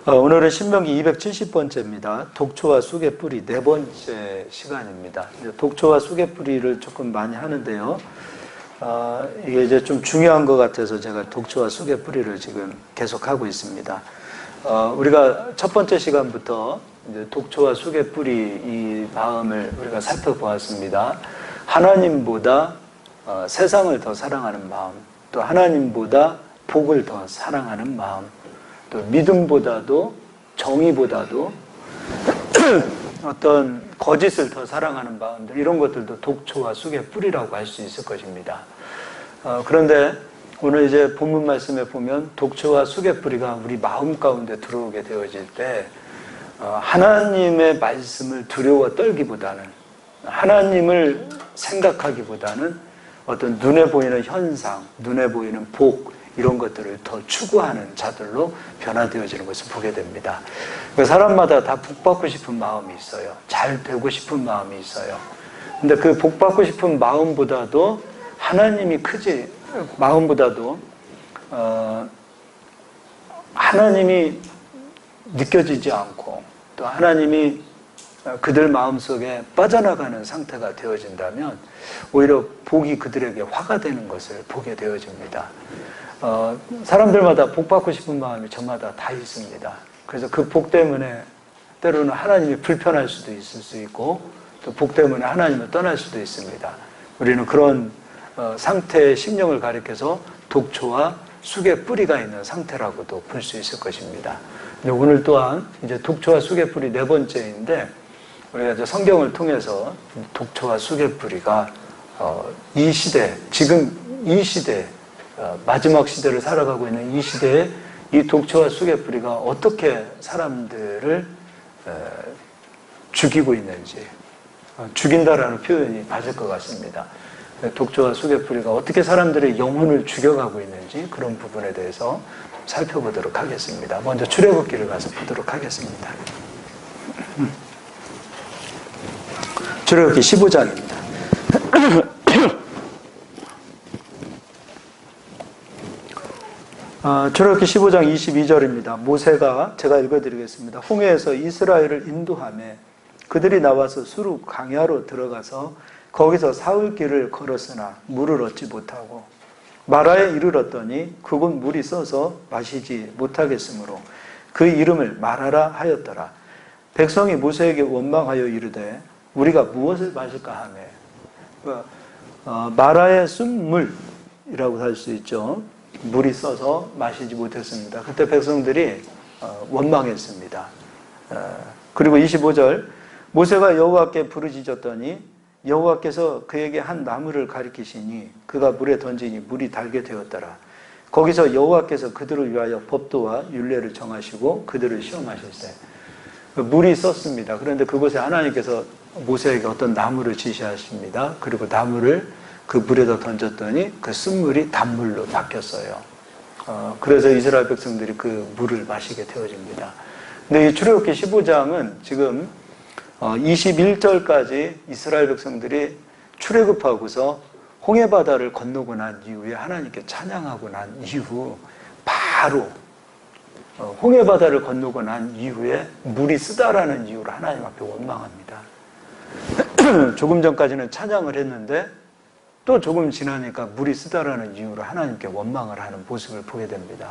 오늘은 신명기 270번째입니다. 독초와 쑥의 뿌리 네 번째 시간입니다. 독초와 쑥의 뿌리를 조금 많이 하는데요. 이게 이제 좀 중요한 것 같아서 제가 독초와 쑥의 뿌리를 지금 계속하고 있습니다. 우리가 첫 번째 시간부터 이제 독초와 쑥의 뿌리 이 마음을 우리가 살펴보았습니다. 하나님보다 세상을 더 사랑하는 마음, 또 하나님보다 복을 더 사랑하는 마음, 또 믿음보다도 정의보다도 어떤 거짓을 더 사랑하는 마음들, 이런 것들도 독초와 쑥의 뿌리라고 할 수 있을 것입니다. 그런데 오늘 이제 본문 말씀에 보면 독초와 쑥의 뿌리가 우리 마음 가운데 들어오게 되어질 때 하나님의 말씀을 두려워 떨기보다는, 하나님을 생각하기보다는 어떤 눈에 보이는 현상, 눈에 보이는 복, 이런 것들을 더 추구하는 자들로 변화되어지는 것을 보게 됩니다. 사람마다 다 복받고 싶은 마음이 있어요. 잘 되고 싶은 마음이 있어요. 근데 그 복받고 싶은 마음보다도 하나님이 크지, 마음보다도 하나님이 느껴지지 않고 또 하나님이 그들 마음속에 빠져나가는 상태가 되어진다면 오히려 복이 그들에게 화가 되는 것을 보게 되어집니다. 사람들마다 복 받고 싶은 마음이 저마다 다 있습니다. 그래서 그 복 때문에 때로는 하나님이 불편할 수도 있을 수 있고, 또 복 때문에 하나님을 떠날 수도 있습니다. 우리는 그런 상태의 심령을 가리켜서 독초와 쑥의 뿌리가 있는 상태라고도 볼 수 있을 것입니다. 근데 오늘 또한 이제 독초와 쑥의 뿌리 네 번째인데, 우리가 이제 성경을 통해서 독초와 쑥의 뿌리가 이 시대, 지금 이 시대, 마지막 시대를 살아가고 있는 이 시대에 이 독초와 쑥의 뿌리가 어떻게 사람들을 죽이고 있는지, 죽인다라는 표현이 맞을 것 같습니다. 독초와 쑥의 뿌리가 어떻게 사람들의 영혼을 죽여가고 있는지 그런 부분에 대해서 살펴보도록 하겠습니다. 먼저 출애굽기를 가서 보도록 하겠습니다. 출애굽기 15장입니다. 출애굽기 15장 22절입니다. 모세가, 제가 읽어드리겠습니다. 홍해에서 이스라엘을 인도하며 그들이 나와서 수르 광야로 들어가서 거기서 사흘 길을 걸었으나 물을 얻지 못하고 마라에 이르렀더니 그곳 물이 써서 마시지 못하겠으므로 그 이름을 마라라 하였더라. 백성이 모세에게 원망하여 이르되 우리가 무엇을 마실까 하며, 마라의 쓴물이라고 할 수 있죠. 물이 써서 마시지 못했습니다. 그때 백성들이 원망했습니다. 그리고 25절, 모세가 여호와께 부르짖었더니 여호와께서 그에게 한 나무를 가리키시니 그가 물에 던지니 물이 달게 되었더라. 거기서 여호와께서 그들을 위하여 법도와 율례를 정하시고 그들을 시험하실세. 물이 썼습니다. 그런데 그곳에 하나님께서 모세에게 어떤 나무를 지시하십니다. 그리고 나무를 그 물에다 던졌더니 그 쓴물이 단물로 바뀌었어요. 그래서 이스라엘 백성들이 그 물을 마시게 되어집니다. 근데 이 출애굽기 15장은 지금 21절까지 이스라엘 백성들이 출애굽하고서 홍해바다를 건너고 난 이후에 하나님께 찬양하고 난 이후 바로 홍해바다를 건너고 난 이후에 물이 쓰다라는 이유로 하나님 앞에 원망합니다. 조금 전까지는 찬양을 했는데 또 조금 지나니까 물이 쓰다라는 이유로 하나님께 원망을 하는 모습을 보게 됩니다.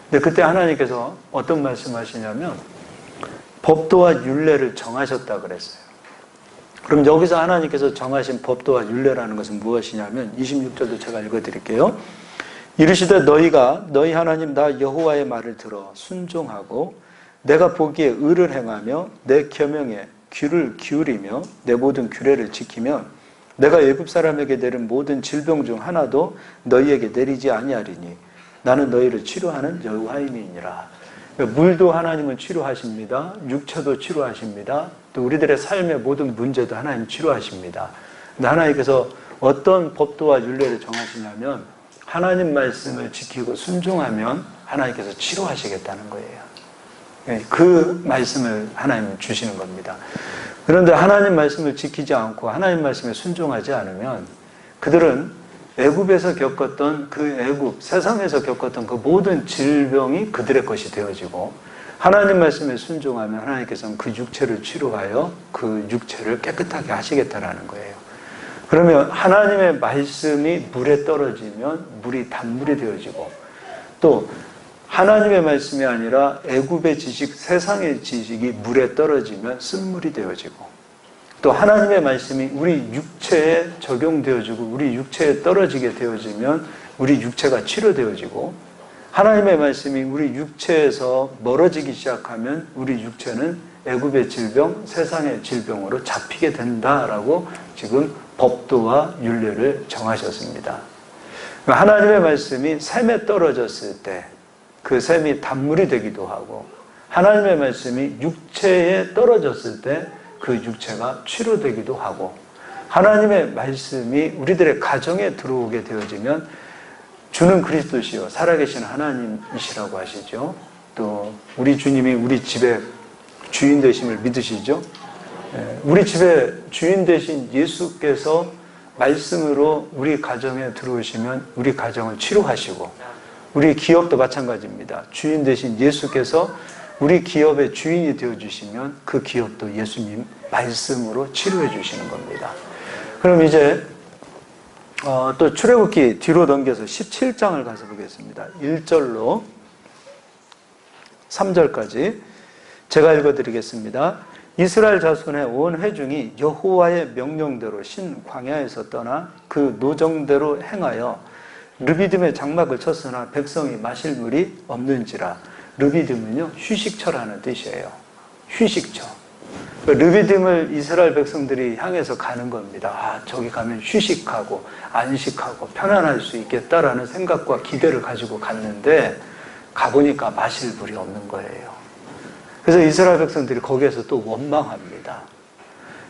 근데 그때 하나님께서 어떤 말씀하시냐면 법도와 율례를 정하셨다 그랬어요. 그럼 여기서 하나님께서 정하신 법도와 율례라는 것은 무엇이냐면 26절도 제가 읽어드릴게요. 이르시되 너희가 너희 하나님 나 여호와의 말을 들어 순종하고 내가 보기에 의를 행하며 내 계명에 귀를 기울이며 내 모든 규례를 지키면 내가 애굽 사람에게 내린 모든 질병 중 하나도 너희에게 내리지 아니하리니 나는 너희를 치료하는 여호와이니라. 물도 하나님은 치료하십니다. 육체도 치료하십니다. 또 우리들의 삶의 모든 문제도 하나님 치료하십니다. 근데 하나님께서 어떤 법도와 율례를 정하시냐면 하나님 말씀을 지키고 순종하면 하나님께서 치료하시겠다는 거예요. 그 말씀을 하나님은 주시는 겁니다. 그런데 하나님 말씀을 지키지 않고 하나님 말씀에 순종하지 않으면 그들은 애굽에서 겪었던 그 애굽, 세상에서 겪었던 그 모든 질병이 그들의 것이 되어지고 하나님 말씀에 순종하면 하나님께서는 그 육체를 치료하여 그 육체를 깨끗하게 하시겠다라는 거예요. 그러면 하나님의 말씀이 물에 떨어지면 물이 단물이 되어지고, 또 하나님의 말씀이 아니라 애굽의 지식, 세상의 지식이 물에 떨어지면 쓴물이 되어지고, 또 하나님의 말씀이 우리 육체에 적용되어지고 우리 육체에 떨어지게 되어지면 우리 육체가 치료되어지고, 하나님의 말씀이 우리 육체에서 멀어지기 시작하면 우리 육체는 애굽의 질병, 세상의 질병으로 잡히게 된다라고 지금 법도와 율례를 정하셨습니다. 하나님의 말씀이 샘에 떨어졌을 때 그 샘이 단물이 되기도 하고, 하나님의 말씀이 육체에 떨어졌을 때 그 육체가 치료되기도 하고, 하나님의 말씀이 우리들의 가정에 들어오게 되어지면 주는 그리스도시요 살아계신 하나님이시라고 하시죠. 또 우리 주님이 우리 집의 주인 되심을 믿으시죠. 우리 집의 주인 되신 예수께서 말씀으로 우리 가정에 들어오시면 우리 가정을 치료하시고, 우리 기업도 마찬가지입니다. 주인 되신 예수께서 우리 기업의 주인이 되어주시면 그 기업도 예수님 말씀으로 치료해 주시는 겁니다. 그럼 이제 또 출애굽기 뒤로 넘겨서 17장을 가서 보겠습니다. 1절로 3절까지 제가 읽어드리겠습니다. 이스라엘 자손의 온 회중이 여호와의 명령대로 신 광야에서 떠나 그 노정대로 행하여 르비딤의 장막을 쳤으나 백성이 마실 물이 없는지라. 르비딤은요 휴식처라는 뜻이에요. 휴식처. 르비딤을 이스라엘 백성들이 향해서 가는 겁니다. 저기 가면 휴식하고 안식하고 편안할 수 있겠다라는 생각과 기대를 가지고 갔는데 가보니까 마실 물이 없는 거예요. 그래서 이스라엘 백성들이 거기에서 또 원망합니다.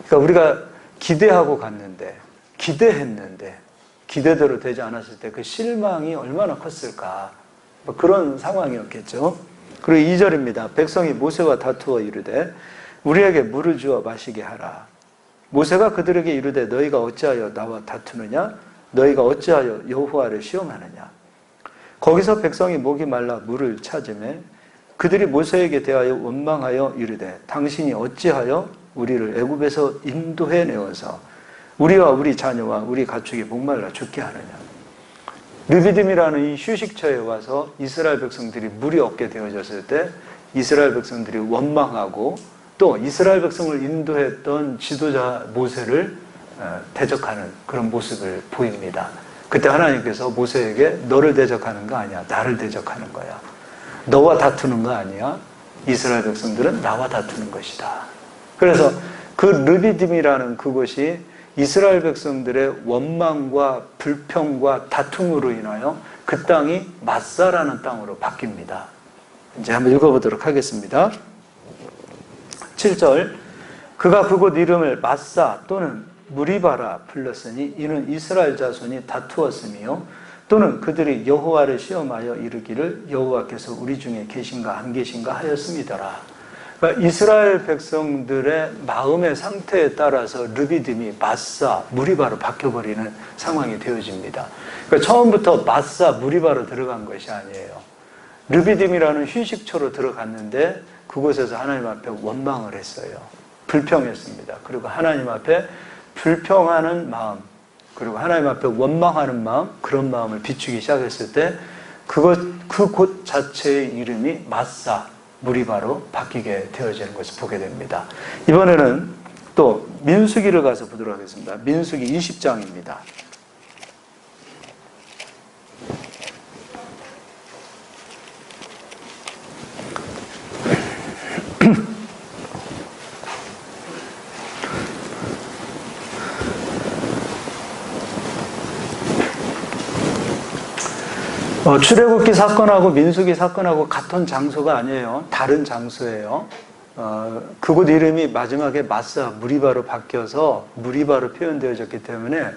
그러니까 우리가 기대하고 갔는데, 기대했는데 기대대로 되지 않았을 때 그 실망이 얼마나 컸을까, 그런 상황이었겠죠. 그리고 2절입니다. 백성이 모세와 다투어 이르되 우리에게 물을 주어 마시게 하라. 모세가 그들에게 이르되 너희가 어찌하여 나와 다투느냐? 너희가 어찌하여 여호와를 시험하느냐? 거기서 백성이 목이 말라 물을 찾으매 그들이 모세에게 대하여 원망하여 이르되 당신이 어찌하여 우리를 애굽에서 인도해 내어서 우리와 우리 자녀와 우리 가축이 목말라 죽게 하느냐? 르비딤이라는 이 휴식처에 와서 이스라엘 백성들이 물이 없게 되어졌을 때 이스라엘 백성들이 원망하고, 또 이스라엘 백성을 인도했던 지도자 모세를 대적하는 그런 모습을 보입니다. 그때 하나님께서 모세에게 너를 대적하는 거 아니야, 나를 대적하는 거야. 너와 다투는 거 아니야, 이스라엘 백성들은 나와 다투는 것이다. 그래서 그 르비딤이라는 그곳이 이스라엘 백성들의 원망과 불평과 다툼으로 인하여 그 땅이 마사라는 땅으로 바뀝니다. 이제 한번 읽어보도록 하겠습니다. 7절. 그가 그곳 이름을 마사 또는 무리바라 불렀으니 이는 이스라엘 자손이 다투었으며, 또는 그들이 여호와를 시험하여 이르기를 여호와께서 우리 중에 계신가 안 계신가 하였음이더라. 그러니까 이스라엘 백성들의 마음의 상태에 따라서 르비딤이 마사, 무리바로 바뀌어버리는 상황이 되어집니다. 그러니까 처음부터 마사, 무리바로 들어간 것이 아니에요. 르비딤이라는 휴식처로 들어갔는데 그곳에서 하나님 앞에 원망을 했어요. 불평했습니다. 그리고 하나님 앞에 불평하는 마음, 그리고 하나님 앞에 원망하는 마음, 그런 마음을 비추기 시작했을 때 그곳 자체의 이름이 마사, 무리바로 바뀌게 되어지는 것을 보게 됩니다. 이번에는 또 민수기를 가서 보도록 하겠습니다. 민수기 20장입니다. 출애굽기 사건하고 민수기 사건하고 같은 장소가 아니에요. 다른 장소예요. 그곳 이름이 마지막에 마사, 무리바로 바뀌어서 무리바로 표현되어졌기 때문에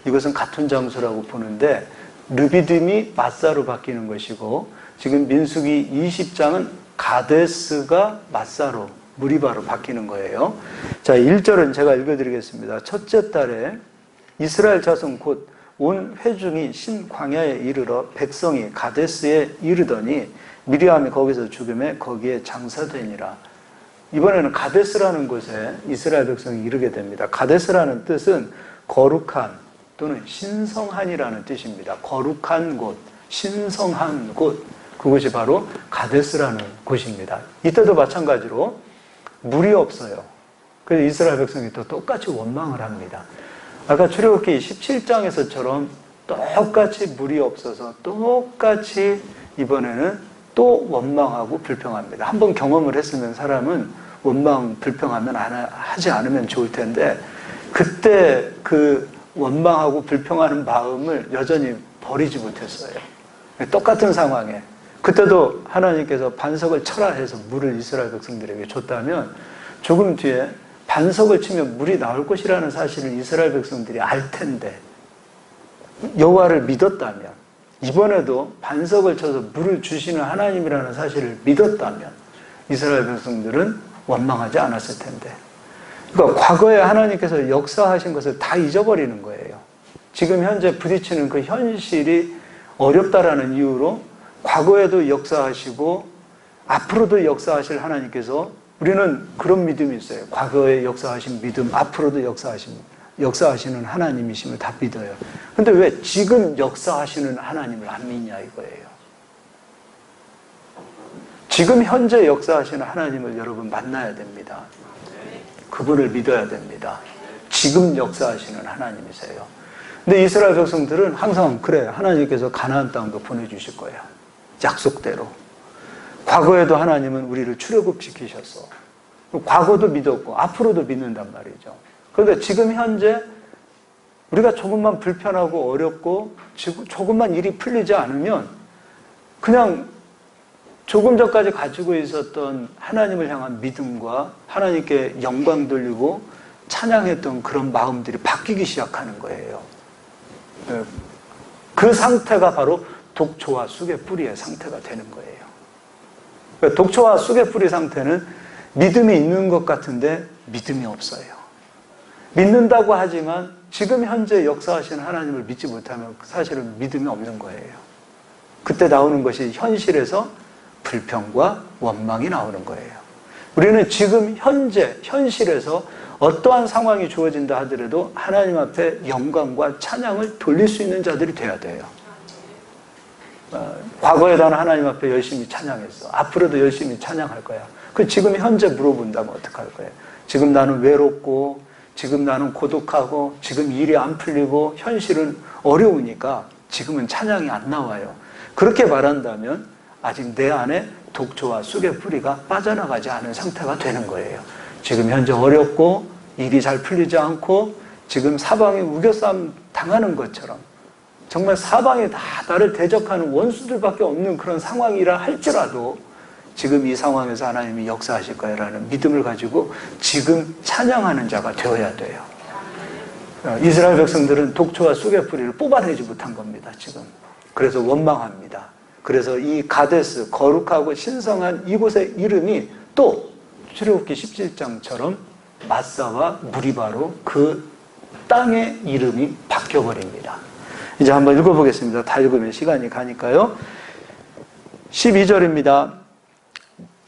이것은 같은 장소라고 보는데, 르비딤이 마사로 바뀌는 것이고 지금 민수기 20장은 가데스가 마사로, 무리바로 바뀌는 거예요. 자, 1절은 제가 읽어드리겠습니다. 첫째 달에 이스라엘 자손 곧 온 회중이 신 광야에 이르러 백성이 가데스에 이르더니 미리암이 거기서 죽음에 거기에 장사되니라. 이번에는 가데스라는 곳에 이스라엘 백성이 이르게 됩니다. 가데스라는 뜻은 거룩한 또는 신성한이라는 뜻입니다. 거룩한 곳, 신성한 곳, 그곳이 바로 가데스라는 곳입니다. 이때도 마찬가지로 물이 없어요. 그래서 이스라엘 백성이 또 똑같이 원망을 합니다. 아까 출애굽기 17장에서처럼 똑같이 물이 없어서 똑같이 이번에는 또 원망하고 불평합니다. 한번 경험을 했으면 사람은 원망, 불평하면 하지 않으면 좋을 텐데 그때 그 원망하고 불평하는 마음을 여전히 버리지 못했어요. 똑같은 상황에 그때도 하나님께서 반석을 쳐라 해서 물을 이스라엘 백성들에게 줬다면 조금 뒤에 반석을 치면 물이 나올 것이라는 사실을 이스라엘 백성들이 알 텐데 여호와를 믿었다면 이번에도 반석을 쳐서 물을 주시는 하나님이라는 사실을 믿었다면 이스라엘 백성들은 원망하지 않았을 텐데 그러니까 과거에 하나님께서 역사하신 것을 다 잊어버리는 거예요. 지금 현재 부딪히는 그 현실이 어렵다라는 이유로 과거에도 역사하시고 앞으로도 역사하실 하나님께서 우리는 그런 믿음이 있어요. 과거에 역사하신 믿음, 앞으로도 역사하시는 하나님이심을 다 믿어요. 근데 왜 지금 역사하시는 하나님을 안 믿냐 이거예요. 지금 현재 역사하시는 하나님을 여러분 만나야 됩니다. 그분을 믿어야 됩니다. 지금 역사하시는 하나님이세요. 근데 이스라엘 백성들은 항상 그래, 하나님께서 가나안 땅도 보내주실 거야. 약속대로. 과거에도 하나님은 우리를 출애굽시키셨어. 과거도 믿었고 앞으로도 믿는단 말이죠. 그런데 지금 현재 우리가 조금만 불편하고 어렵고 조금만 일이 풀리지 않으면 그냥 조금 전까지 가지고 있었던 하나님을 향한 믿음과 하나님께 영광 돌리고 찬양했던 그런 마음들이 바뀌기 시작하는 거예요. 그 상태가 바로 독초와 쑥의 뿌리의 상태가 되는 거예요. 독초와 쑥의 뿌리 상태는 믿음이 있는 것 같은데 믿음이 없어요. 믿는다고 하지만 지금 현재 역사하시는 하나님을 믿지 못하면 사실은 믿음이 없는 거예요. 그때 나오는 것이 현실에서 불평과 원망이 나오는 거예요. 우리는 지금 현재 현실에서 어떠한 상황이 주어진다 하더라도 하나님 앞에 영광과 찬양을 돌릴 수 있는 자들이 돼야 돼요. 과거에 나는 하나님 앞에 열심히 찬양했어. 앞으로도 열심히 찬양할 거야. 그 지금 현재 물어본다면 어떡할 거예요? 지금 나는 외롭고 지금 나는 고독하고 지금 일이 안 풀리고 현실은 어려우니까 지금은 찬양이 안 나와요. 그렇게 말한다면 아직 내 안에 독초와 쑥의 뿌리가 빠져나가지 않은 상태가 되는 거예요. 지금 현재 어렵고 일이 잘 풀리지 않고 지금 사방에 우겨싸움 당하는 것처럼 정말 사방에 다 나를 대적하는 원수들밖에 없는 그런 상황이라 할지라도 지금 이 상황에서 하나님이 역사하실 거야라는 믿음을 가지고 지금 찬양하는 자가 되어야 돼요. 이스라엘 백성들은 독초와 쑥의 뿌리를 뽑아내지 못한 겁니다. 지금. 그래서 원망합니다. 그래서 이 가데스, 거룩하고 신성한 이곳의 이름이 또 출애굽기 17장처럼 마사와 무리바로 그 땅의 이름이 바뀌어버립니다. 이제 한번 읽어보겠습니다. 다 읽으면 시간이 가니까요. 12절입니다.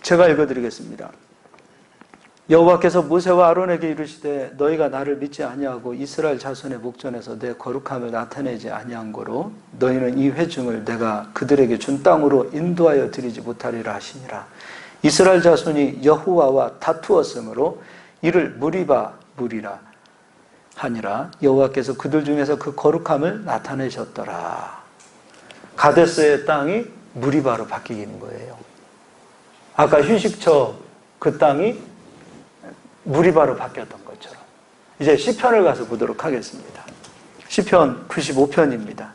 제가 읽어드리겠습니다. 여호와께서 모세와 아론에게 이르시되 너희가 나를 믿지 아니하고 이스라엘 자손의 목전에서 내 거룩함을 나타내지 아니한 거로 너희는 이 회중을 내가 그들에게 준 땅으로 인도하여 드리지 못하리라 하시니라. 이스라엘 자손이 여호와와 다투었으므로 이를 무리바 무리라 하니라. 여호와께서 그들 중에서 그 거룩함을 나타내셨더라. 가데스의 땅이 무리바로 바뀌는 거예요. 아까 휴식처 그 땅이 무리바로 바뀌었던 것처럼. 이제 시편을 가서 보도록 하겠습니다. 시편 95편입니다.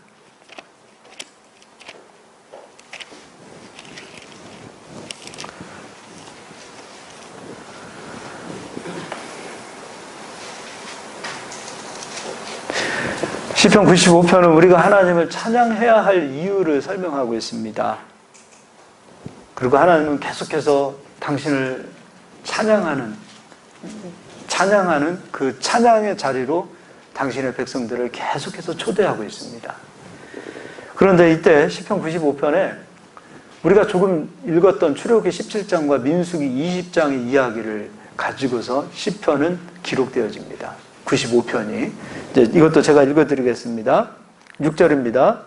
시편 95편은 우리가 하나님을 찬양해야 할 이유를 설명하고 있습니다. 그리고 하나님은 계속해서 당신을 찬양하는 그 찬양의 자리로 당신의 백성들을 계속해서 초대하고 있습니다. 그런데 이때 시편 95편에 우리가 조금 읽었던 출애굽기 17장과 민수기 20장의 이야기를 가지고서 시편은 기록되어집니다. 95편이. 이것도 제가 읽어드리겠습니다. 6절입니다.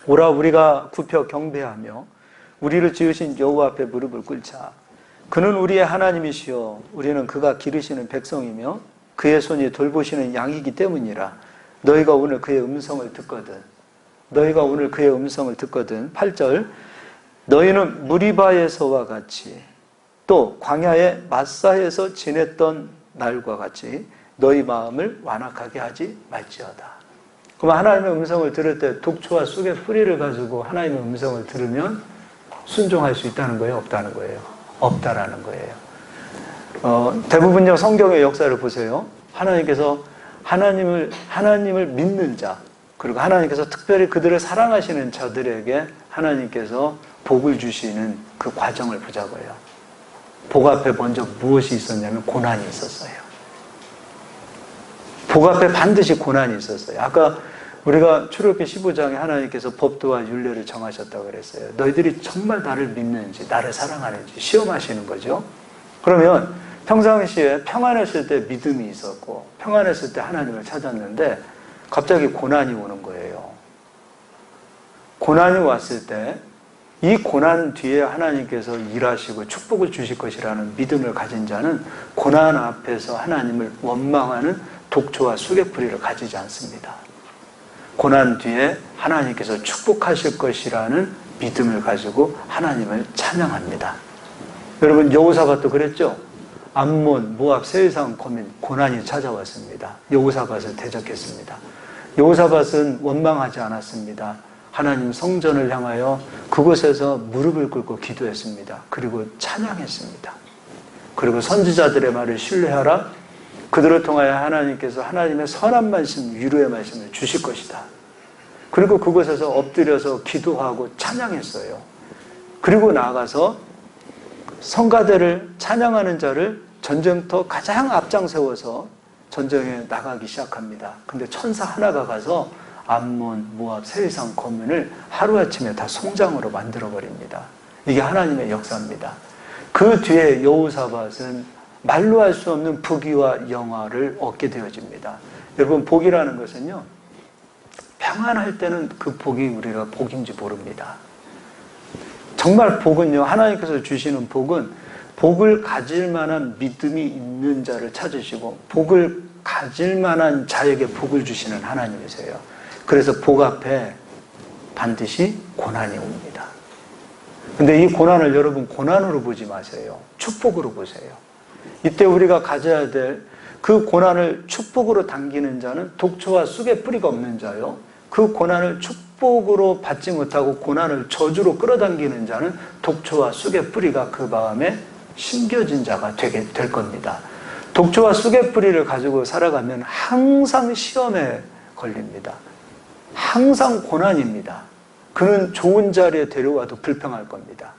오라 우리가 굽혀 경배하며 우리를 지으신 여호와 앞에 무릎을 꿇자. 그는 우리의 하나님이시여 우리는 그가 기르시는 백성이며 그의 손이 돌보시는 양이기 때문이라. 너희가 오늘 그의 음성을 듣거든. 8절 너희는 무리바에서와 같이 또 광야의 마사에서 지냈던 날과 같이 너희 마음을 완악하게 하지 말지어다. 그럼 하나님의 음성을 들을 때 독초와 쑥의 뿌리를 가지고 하나님의 음성을 들으면 순종할 수 있다는 거예요? 없다는 거예요? 없다라는 거예요. 대부분요 성경의 역사를 보세요. 하나님께서 하나님을 믿는 자, 그리고 하나님께서 특별히 그들을 사랑하시는 자들에게 하나님께서 복을 주시는 그 과정을 보자고요. 복 앞에 먼저 무엇이 있었냐면 고난이 있었어요. 복 앞에 반드시 고난이 있었어요. 아까 우리가 출애굽기 15장에 하나님께서 법도와 율례를 정하셨다고 그랬어요. 너희들이 정말 나를 믿는지 나를 사랑하는지 시험하시는 거죠. 그러면 평상시에 평안했을 때 믿음이 있었고 평안했을 때 하나님을 찾았는데 갑자기 고난이 오는 거예요. 고난이 왔을 때 이 고난 뒤에 하나님께서 일하시고 축복을 주실 것이라는 믿음을 가진 자는 고난 앞에서 하나님을 원망하는 독초와 쑥의 뿌리를 가지지 않습니다. 고난 뒤에 하나님께서 축복하실 것이라는 믿음을 가지고 하나님을 찬양합니다. 여러분 여호사밧도 그랬죠? 암몬, 모압, 세일상 고민, 고난이 찾아왔습니다. 여호사밧을 대적했습니다. 여호사밧은 원망하지 않았습니다. 하나님 성전을 향하여 그곳에서 무릎을 꿇고 기도했습니다. 그리고 찬양했습니다. 그리고 선지자들의 말을 신뢰하라. 그들을 통하여 하나님께서 하나님의 선한 말씀, 위로의 말씀을 주실 것이다. 그리고 그곳에서 엎드려서 기도하고 찬양했어요. 그리고 나아가서 성가대를 찬양하는 자를 전쟁터 가장 앞장 세워서 전쟁에 나가기 시작합니다. 근데 천사 하나가 가서 암몬, 모압, 세일상 거민을 하루아침에 다 송장으로 만들어버립니다. 이게 하나님의 역사입니다. 그 뒤에 여호사밧은 말로 할 수 없는 부귀와 영화를 얻게 되어집니다. 여러분 복이라는 것은요 평안할 때는 그 복이 우리가 복인지 모릅니다. 정말 복은요 하나님께서 주시는 복은 복을 가질 만한 믿음이 있는 자를 찾으시고 복을 가질 만한 자에게 복을 주시는 하나님이세요. 그래서 복 앞에 반드시 고난이 옵니다. 근데 이 고난을 여러분 고난으로 보지 마세요. 축복으로 보세요. 이때 우리가 가져야 될 그 고난을 축복으로 당기는 자는 독초와 쑥의 뿌리가 없는 자요. 그 고난을 축복으로 받지 못하고 고난을 저주로 끌어당기는 자는 독초와 쑥의 뿌리가 그 마음에 심겨진 자가 되게 될 겁니다. 독초와 쑥의 뿌리를 가지고 살아가면 항상 시험에 걸립니다. 항상 고난입니다. 그는 좋은 자리에 데려와도 불평할 겁니다.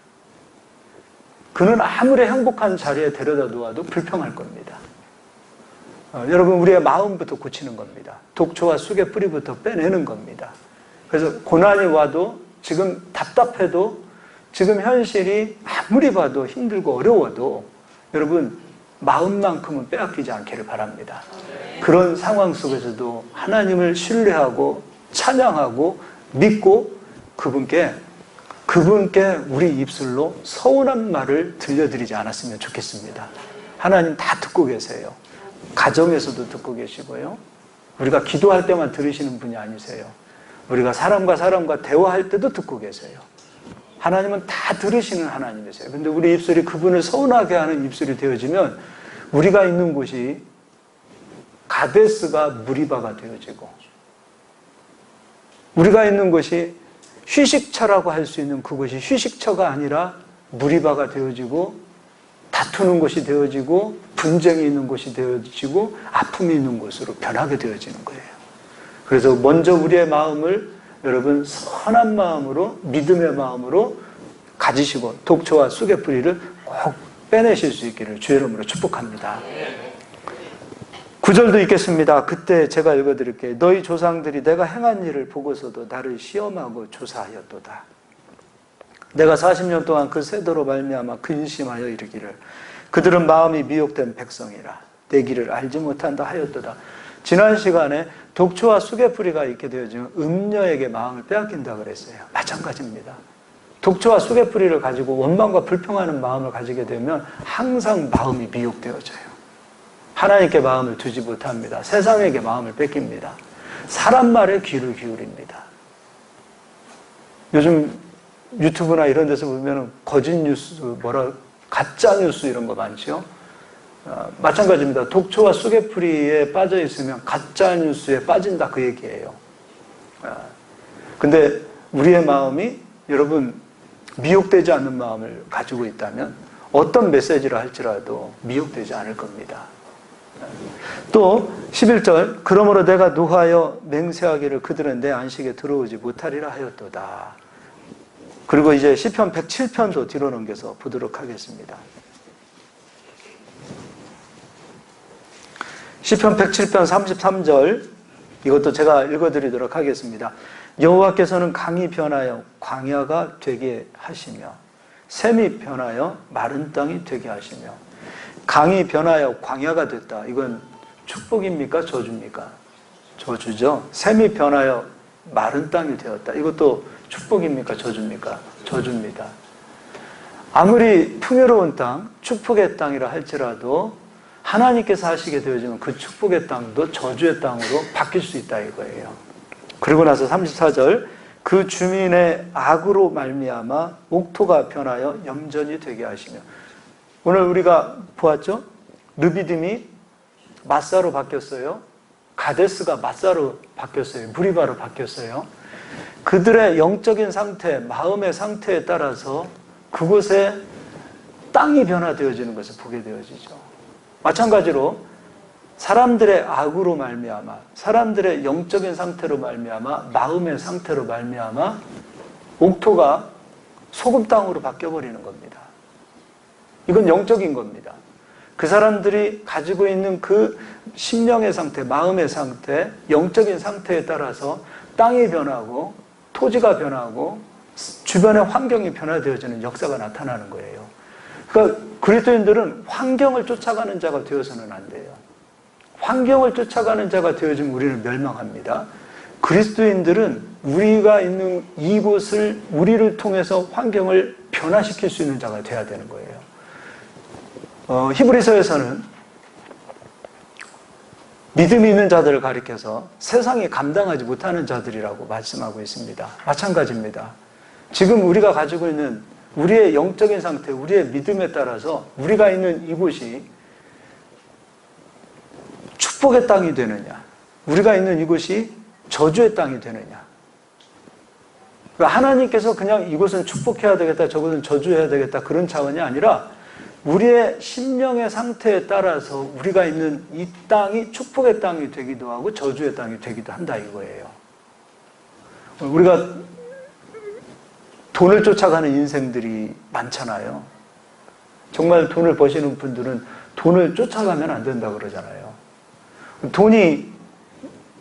그는 아무리 행복한 자리에 데려다 놓아도 불평할 겁니다. 여러분 우리의 마음부터 고치는 겁니다. 독초와 쑥의 뿌리부터 빼내는 겁니다. 그래서 고난이 와도 지금 답답해도 지금 현실이 아무리 봐도 힘들고 어려워도 여러분 마음만큼은 빼앗기지 않기를 바랍니다. 그런 상황 속에서도 하나님을 신뢰하고 찬양하고 믿고 그분께 우리 입술로 서운한 말을 들려드리지 않았으면 좋겠습니다. 하나님 다 듣고 계세요. 가정에서도 듣고 계시고요. 우리가 기도할 때만 들으시는 분이 아니세요. 우리가 사람과 대화할 때도 듣고 계세요. 하나님은 다 들으시는 하나님이세요. 근데 우리 입술이 그분을 서운하게 하는 입술이 되어지면 우리가 있는 곳이 가데스가 무리바가 되어지고 우리가 있는 곳이 휴식처라고 할 수 있는 그곳이 휴식처가 아니라 무리바가 되어지고 다투는 곳이 되어지고 분쟁이 있는 곳이 되어지고 아픔이 있는 곳으로 변하게 되어지는 거예요. 그래서 먼저 우리의 마음을 여러분 선한 마음으로 믿음의 마음으로 가지시고 독초와 쑥의 뿌리를 꼭 빼내실 수 있기를 주의 이름으로 축복합니다. 9절도 읽겠습니다. 그때 제가 읽어드릴게요. 너희 조상들이 내가 행한 일을 보고서도 나를 시험하고 조사하였도다. 내가 40년 동안 그 세대로 말미암아 근심하여 이르기를 그들은 마음이 미혹된 백성이라 내 길을 알지 못한다 하였도다. 지난 시간에 독초와 수개뿌리가 있게 되어지면 음녀에게 마음을 빼앗긴다 그랬어요. 마찬가지입니다. 독초와 수개뿌리를 가지고 원망과 불평하는 마음을 가지게 되면 항상 마음이 미혹되어져요. 하나님께 마음을 두지 못합니다. 세상에게 마음을 뺏깁니다. 사람 말에 귀를 기울입니다. 요즘 유튜브나 이런 데서 보면 거짓 뉴스, 가짜 뉴스 이런 거 많죠. 마찬가지입니다. 독초와 수개뿌리에 빠져 있으면 가짜 뉴스에 빠진다 그 얘기예요. 근데 우리의 마음이 여러분 미혹되지 않는 마음을 가지고 있다면 어떤 메시지를 할지라도 미혹되지 않을 겁니다. 또 11절 그러므로 내가 노하여 맹세하기를 그들은 내 안식에 들어오지 못하리라 하였도다. 그리고 이제 시편 107편도 뒤로 넘겨서 보도록 하겠습니다. 시편 107편 33절 이것도 제가 읽어드리도록 하겠습니다. 여호와께서는 강이 변하여 광야가 되게 하시며 샘이 변하여 마른 땅이 되게 하시며 강이 변하여 광야가 됐다. 이건 축복입니까? 저주입니까? 저주죠. 샘이 변하여 마른 땅이 되었다. 이것도 축복입니까? 저주입니까? 저주입니다. 아무리 풍요로운 땅, 축복의 땅이라 할지라도 하나님께서 하시게 되어지면 그 축복의 땅도 저주의 땅으로 바뀔 수 있다 이거예요. 그리고 나서 34절 그 주민의 악으로 말미암아 옥토가 변하여 염전이 되게 하시며 오늘 우리가 보았죠? 르비딤이 마사로 바뀌었어요. 가데스가 마사로 바뀌었어요. 무리바로 바뀌었어요. 그들의 영적인 상태, 마음의 상태에 따라서 그곳에 땅이 변화되어지는 것을 보게 되어지죠. 마찬가지로 사람들의 악으로 말미암아, 사람들의 영적인 상태로 말미암아, 마음의 상태로 말미암아 옥토가 소금 땅으로 바뀌어버리는 겁니다. 이건 영적인 겁니다. 그 사람들이 가지고 있는 그 심령의 상태, 마음의 상태, 영적인 상태에 따라서 땅이 변하고 토지가 변하고 주변의 환경이 변화되어지는 역사가 나타나는 거예요. 그러니까 그리스도인들은 환경을 쫓아가는 자가 되어서는 안 돼요. 환경을 쫓아가는 자가 되어지면 우리는 멸망합니다. 그리스도인들은 우리가 있는 이곳을 우리를 통해서 환경을 변화시킬 수 있는 자가 되어야 되는 거예요. 히브리서에서는 믿음이 있는 자들을 가리켜서 세상이 감당하지 못하는 자들이라고 말씀하고 있습니다. 마찬가지입니다. 지금 우리가 가지고 있는 우리의 영적인 상태, 우리의 믿음에 따라서 우리가 있는 이곳이 축복의 땅이 되느냐, 우리가 있는 이곳이 저주의 땅이 되느냐. 그러니까 하나님께서 그냥 이곳은 축복해야 되겠다, 저곳은 저주해야 되겠다 그런 차원이 아니라 우리의 심령의 상태에 따라서 우리가 있는 이 땅이 축복의 땅이 되기도 하고 저주의 땅이 되기도 한다 이거예요. 우리가 돈을 쫓아가는 인생들이 많잖아요. 정말 돈을 버시는 분들은 돈을 쫓아가면 안 된다 그러잖아요. 돈이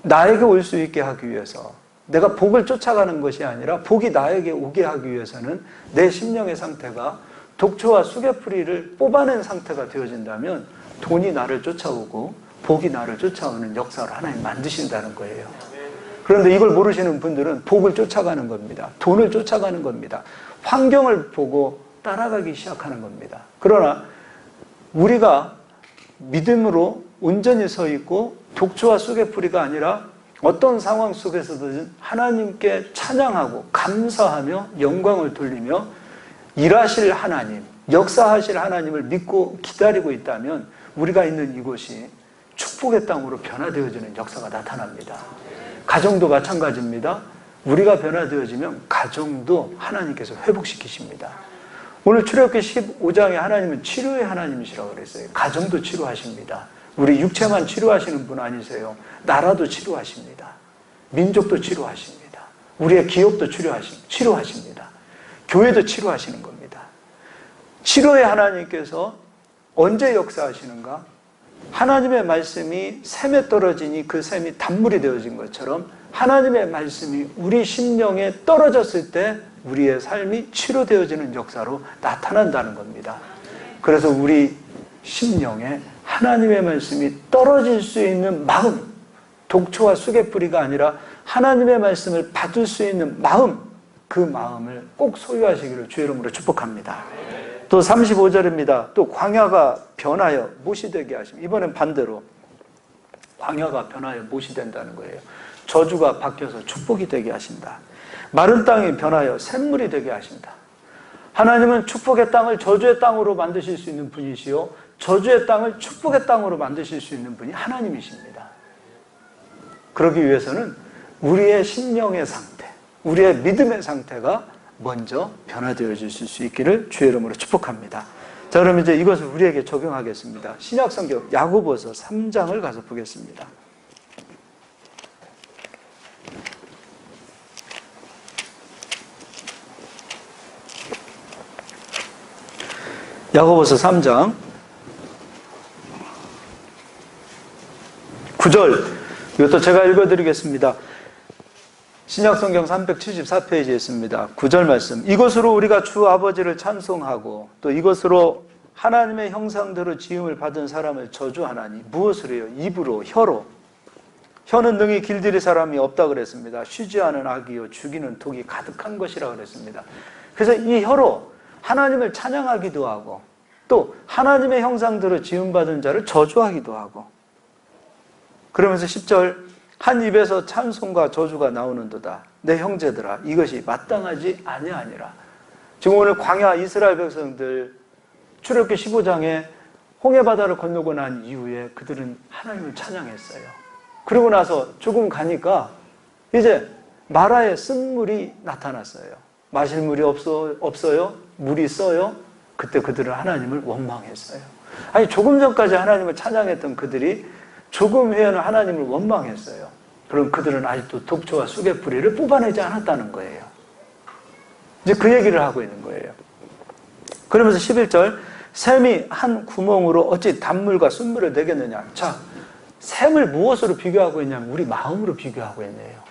나에게 올 수 있게 하기 위해서 내가 복을 쫓아가는 것이 아니라 복이 나에게 오게 하기 위해서는 내 심령의 상태가 독초와 수개뿌리를 뽑아낸 상태가 되어진다면 돈이 나를 쫓아오고 복이 나를 쫓아오는 역사를 하나님 만드신다는 거예요. 그런데 이걸 모르시는 분들은 복을 쫓아가는 겁니다. 돈을 쫓아가는 겁니다. 환경을 보고 따라가기 시작하는 겁니다. 그러나 우리가 믿음으로 온전히 서 있고 독초와 수개뿌리가 아니라 어떤 상황 속에서든 하나님께 찬양하고 감사하며 영광을 돌리며 일하실 하나님, 역사하실 하나님을 믿고 기다리고 있다면 우리가 있는 이곳이 축복의 땅으로 변화되어지는 역사가 나타납니다. 가정도 마찬가지입니다. 우리가 변화되어지면 가정도 하나님께서 회복시키십니다. 오늘 출애굽기 15장에 하나님은 치료의 하나님이시라고 그랬어요. 가정도 치료하십니다. 우리 육체만 치료하시는 분 아니세요. 나라도 치료하십니다. 민족도 치료하십니다. 우리의 기업도 치료하십니다. 교회도 치료하시는 겁니다. 치료의 하나님께서 언제 역사하시는가? 하나님의 말씀이 샘에 떨어지니 그 샘이 단물이 되어진 것처럼 하나님의 말씀이 우리 심령에 떨어졌을 때 우리의 삶이 치료되어지는 역사로 나타난다는 겁니다. 그래서 우리 심령에 하나님의 말씀이 떨어질 수 있는 마음, 독초와 쑥의 뿌리가 아니라 하나님의 말씀을 받을 수 있는 마음, 그 마음을 꼭 소유하시기를 주의 이름으로 축복합니다. 또 35절입니다. 또 광야가 변하여 못이 되게 하심. 이번엔 반대로 광야가 변하여 못이 된다는 거예요. 저주가 바뀌어서 축복이 되게 하신다. 마른 땅이 변하여 샘물이 되게 하신다. 하나님은 축복의 땅을 저주의 땅으로 만드실 수 있는 분이시요, 저주의 땅을 축복의 땅으로 만드실 수 있는 분이 하나님이십니다. 그러기 위해서는 우리의 심령의 상태, 우리의 믿음의 상태가 먼저 변화되어질 수 있기를 주의 이름으로 축복합니다. 자, 그럼 이제 이것을 우리에게 적용하겠습니다. 신약성경 야고보서 3장을 가서 보겠습니다. 야고보서 3장 9절, 이것도 제가 읽어드리겠습니다. 신약성경 374페이지에 있습니다. 9절 말씀. 이것으로 우리가 주 아버지를 찬송하고 또 이것으로 하나님의 형상대로 지음을 받은 사람을 저주하나니 무엇으로 해요? 입으로, 혀로. 혀는 능히 길들일 사람이 없다 그랬습니다. 쉬지 않은 악이요 죽이는 독이 가득한 것이라 그랬습니다. 그래서 이 혀로 하나님을 찬양하기도 하고 또 하나님의 형상대로 지음받은 자를 저주하기도 하고, 그러면서 10절, 한 입에서 찬송과 저주가 나오는도다. 내 형제들아, 이것이 마땅하지 아니하니라. 지금 오늘 광야 이스라엘 백성들 출애굽기 15장에 홍해바다를 건너고 난 이후에 그들은 하나님을 찬양했어요. 그러고 나서 조금 가니까 이제 마라에 쓴물이 나타났어요. 마실 물이 없어요? 물이 써요? 그때 그들은 하나님을 원망했어요. 아니, 조금 전까지 하나님을 찬양했던 그들이 조금 후에는 하나님을 원망했어요. 그럼 그들은 아직도 독초와 쑥의 뿌리를 뽑아내지 않았다는 거예요. 이제 그 얘기를 하고 있는 거예요. 그러면서 11절, 샘이 한 구멍으로 어찌 단물과 순물을 내겠느냐. 자, 샘을 무엇으로 비교하고 있냐면 우리 마음으로 비교하고 있네요.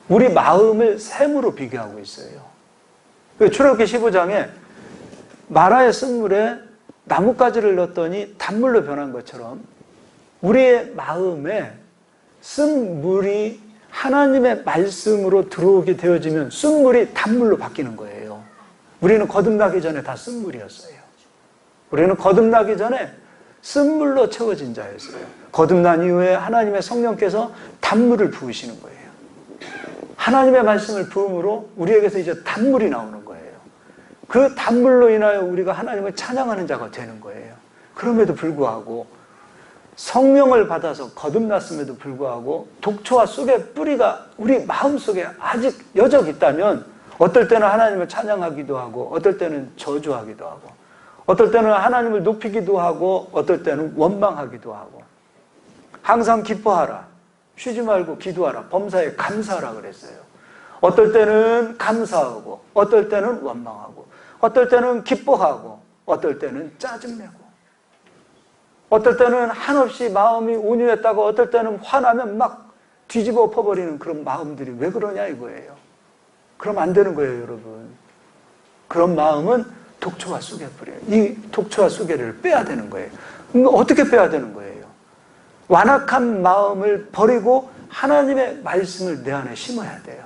우리 마음을 샘으로 비교하고 있어요. 출애굽기 15장에 마라의 쓴물에 나뭇가지를 넣었더니 단물로 변한 것처럼 우리의 마음에 쓴물이 하나님의 말씀으로 들어오게 되어지면 쓴물이 단물로 바뀌는 거예요. 우리는 거듭나기 전에 다 쓴물이었어요. 우리는 거듭나기 전에 쓴물로 채워진 자였어요. 거듭난 이후에 하나님의 성령께서 단물을 부으시는 거예요. 하나님의 말씀을 부음으로 우리에게서 이제 단물이 나오는 거예요. 그 단물로 인하여 우리가 하나님을 찬양하는 자가 되는 거예요. 그럼에도 불구하고 성령을 받아서 거듭났음에도 불구하고 독초와 쑥의 뿌리가 우리 마음속에 아직 여적 있다면 어떨 때는 하나님을 찬양하기도 하고 어떨 때는 저주하기도 하고 어떨 때는 하나님을 높이기도 하고 어떨 때는 원망하기도 하고, 항상 기뻐하라, 쉬지 말고 기도하라, 범사에 감사하라 그랬어요. 어떨 때는 감사하고 어떨 때는 원망하고 어떨 때는 기뻐하고 어떨 때는 짜증내고 어떨 때는 한없이 마음이 온유했다고 어떨 때는 화나면 막 뒤집어 엎어버리는 그런 마음들이 왜 그러냐 이거예요. 그럼 안 되는 거예요, 여러분. 그런 마음은 독초와 쑥의 뿌리예요. 이 독초와 쑥의를 빼야 되는 거예요. 어떻게 빼야 되는 거예요? 완악한 마음을 버리고 하나님의 말씀을 내 안에 심어야 돼요.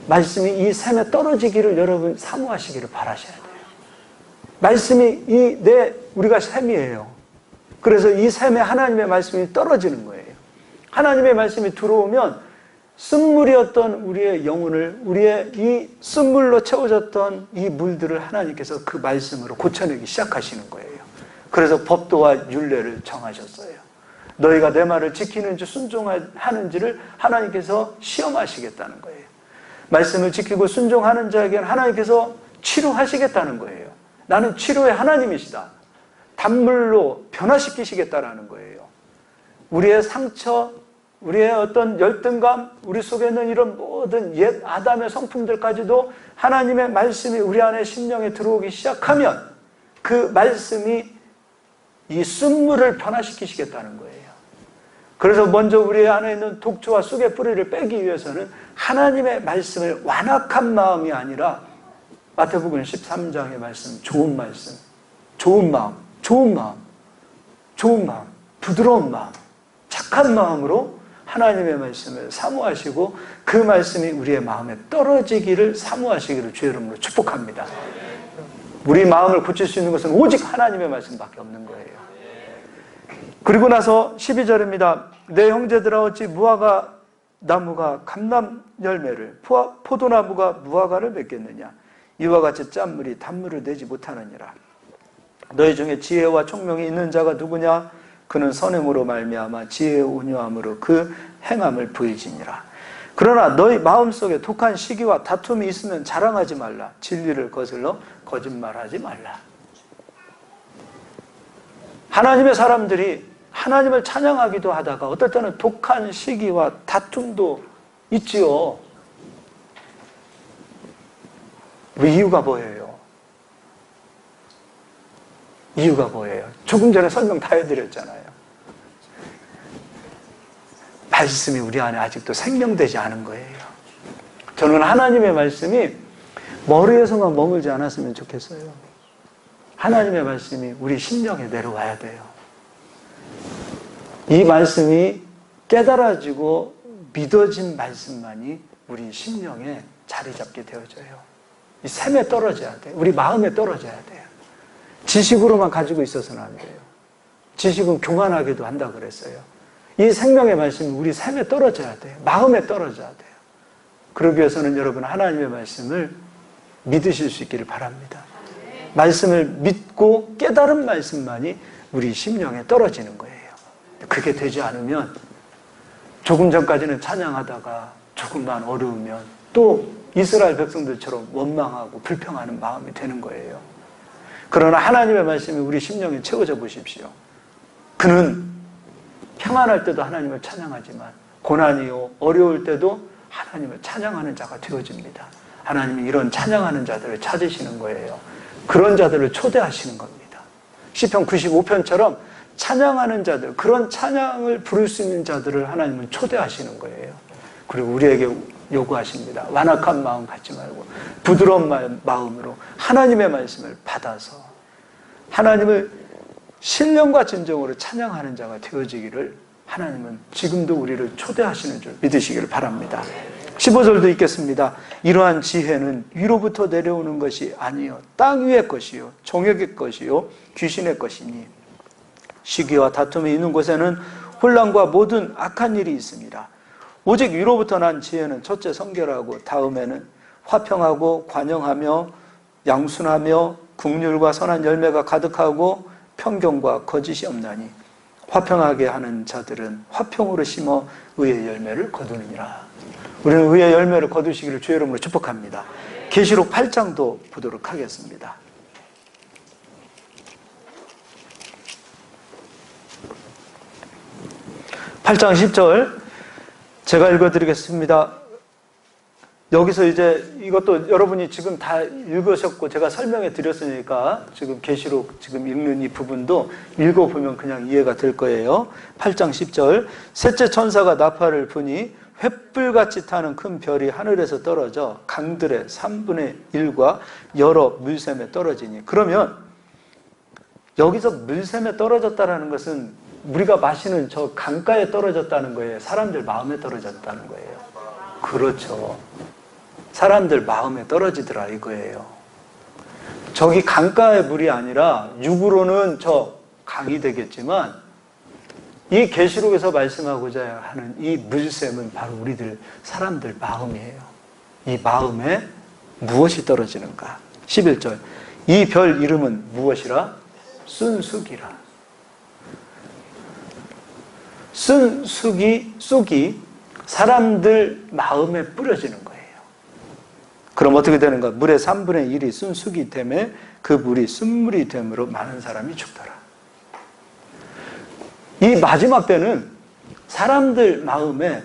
말씀이 이 샘에 떨어지기를 여러분 사모하시기를 바라셔야 돼요. 말씀이 우리가 샘이에요. 그래서 이 샘에 하나님의 말씀이 떨어지는 거예요. 하나님의 말씀이 들어오면 쓴물이었던 우리의 영혼을, 우리의 이 쓴물로 채워졌던 이 물들을 하나님께서 그 말씀으로 고쳐내기 시작하시는 거예요. 그래서 법도와 율례를 정하셨어요. 너희가 내 말을 지키는지 순종하는지를 하나님께서 시험하시겠다는 거예요. 말씀을 지키고 순종하는 자에게는 하나님께서 치료하시겠다는 거예요. 나는 치료의 하나님이시다. 단물로 변화시키시겠다라는 거예요. 우리의 상처, 우리의 어떤 열등감, 우리 속에 있는 이런 모든 옛 아담의 성품들까지도 하나님의 말씀이 우리 안에 심령에 들어오기 시작하면 그 말씀이 이 쓴물을 변화시키시겠다는 거예요. 그래서 먼저 우리 안에 있는 독초와 쑥의 뿌리를 빼기 위해서는 하나님의 말씀을 완악한 마음이 아니라 마태복음 13장의 말씀, 좋은 말씀, 좋은 마음, 좋은 마음, 좋은 마음, 부드러운 마음, 착한 마음으로 하나님의 말씀을 사모하시고 그 말씀이 우리의 마음에 떨어지기를 사모하시기를 주의 이름으로 축복합니다. 우리 마음을 고칠 수 있는 것은 오직 하나님의 말씀밖에 없는 거예요. 그리고 나서 12절입니다. 내 형제들아 어찌 무화과 나무가 감람 열매를 포도나무가 무화과를 맺겠느냐. 이와 같이 짠물이 단물을 내지 못하느니라. 너희 중에 지혜와 총명이 있는 자가 누구냐? 그는 선행으로 말미암아 지혜의 온유함으로 그 행함을 보이지니라. 그러나 너희 마음속에 독한 시기와 다툼이 있으면 자랑하지 말라. 진리를 거슬러 거짓말하지 말라. 하나님의 사람들이 하나님을 찬양하기도 하다가 어떨 때는 독한 시기와 다툼도 있지요. 왜 이유가 뭐예요? 이유가 뭐예요? 조금 전에 설명 다 해드렸잖아요. 말씀이 우리 안에 아직도 생명되지 않은 거예요. 저는 하나님의 말씀이 머리에서만 머물지 않았으면 좋겠어요. 하나님의 말씀이 우리 심령에 내려와야 돼요. 이 말씀이 깨달아지고 믿어진 말씀만이 우리 심령에 자리 잡게 되어져요. 이 샘에 떨어져야 돼요. 우리 마음에 떨어져야 돼요. 지식으로만 가지고 있어서는 안 돼요. 지식은 교만하기도 한다 그랬어요. 이 생명의 말씀이 우리 샘에 떨어져야 돼요. 마음에 떨어져야 돼요. 그러기 위해서는 여러분 하나님의 말씀을 믿으실 수 있기를 바랍니다. 말씀을 믿고 깨달은 말씀만이 우리 심령에 떨어지는 거예요. 그게 되지 않으면 조금 전까지는 찬양하다가 조금만 어려우면 또 이스라엘 백성들처럼 원망하고 불평하는 마음이 되는 거예요. 그러나 하나님의 말씀이 우리 심령에 채워져 보십시오. 그는 평안할 때도 하나님을 찬양하지만 고난이요 어려울 때도 하나님을 찬양하는 자가 되어집니다. 하나님이 이런 찬양하는 자들을 찾으시는 거예요. 그런 자들을 초대하시는 겁니다. 시편 95편처럼 찬양하는 자들, 그런 찬양을 부를 수 있는 자들을 하나님은 초대하시는 거예요. 그리고 우리에게 요구하십니다. 완악한 마음 갖지 말고 부드러운 마음으로 하나님의 말씀을 받아서 하나님을 신령과 진정으로 찬양하는 자가 되어지기를 하나님은 지금도 우리를 초대하시는 줄 믿으시기를 바랍니다. 15절도 읽겠습니다. 이러한 지혜는 위로부터 내려오는 것이 아니요 땅 위의 것이요 정욕의 것이요 귀신의 것이니 시기와 다툼이 있는 곳에는 혼란과 모든 악한 일이 있습니다. 오직 위로부터 난 지혜는 첫째 성결하고 다음에는 화평하고 관용하며 양순하며 긍휼과 선한 열매가 가득하고 편견과 거짓이 없나니 화평하게 하는 자들은 화평으로 심어 의의 열매를 거두느니라. 우리는 의의 열매를 거두시기를 주의 이름으로 축복합니다. 계시록 8장도 보도록 하겠습니다. 8장 10절 제가 읽어드리겠습니다. 여기서 이제 이것도 여러분이 지금 다 읽으셨고 제가 설명해 드렸으니까 지금 계시록 지금 읽는 이 부분도 읽어보면 그냥 이해가 될 거예요. 8장 10절 셋째 천사가 나팔을 부니 횃불같이 타는 큰 별이 하늘에서 떨어져 강들의 3분의 1과 여러 물샘에 떨어지니. 그러면 여기서 물샘에 떨어졌다는 것은 우리가 마시는 저 강가에 떨어졌다는 거예요? 사람들 마음에 떨어졌다는 거예요? 그렇죠. 사람들 마음에 떨어지더라 이거예요. 저기 강가의 물이 아니라 육으로는 저 강이 되겠지만 이 계시록에서 말씀하고자 하는 이 물샘은 바로 우리들 사람들 마음이에요. 이 마음에 무엇이 떨어지는가? 11절 이 별 이름은 무엇이라? 순수기라. 쑥이 사람들 마음에 뿌려지는 거예요. 그럼 어떻게 되는가? 물의 3분의 1이 순수기 때문에 그 물이 순물이 됨으로 많은 사람이 죽더라. 이 마지막 때는 사람들 마음에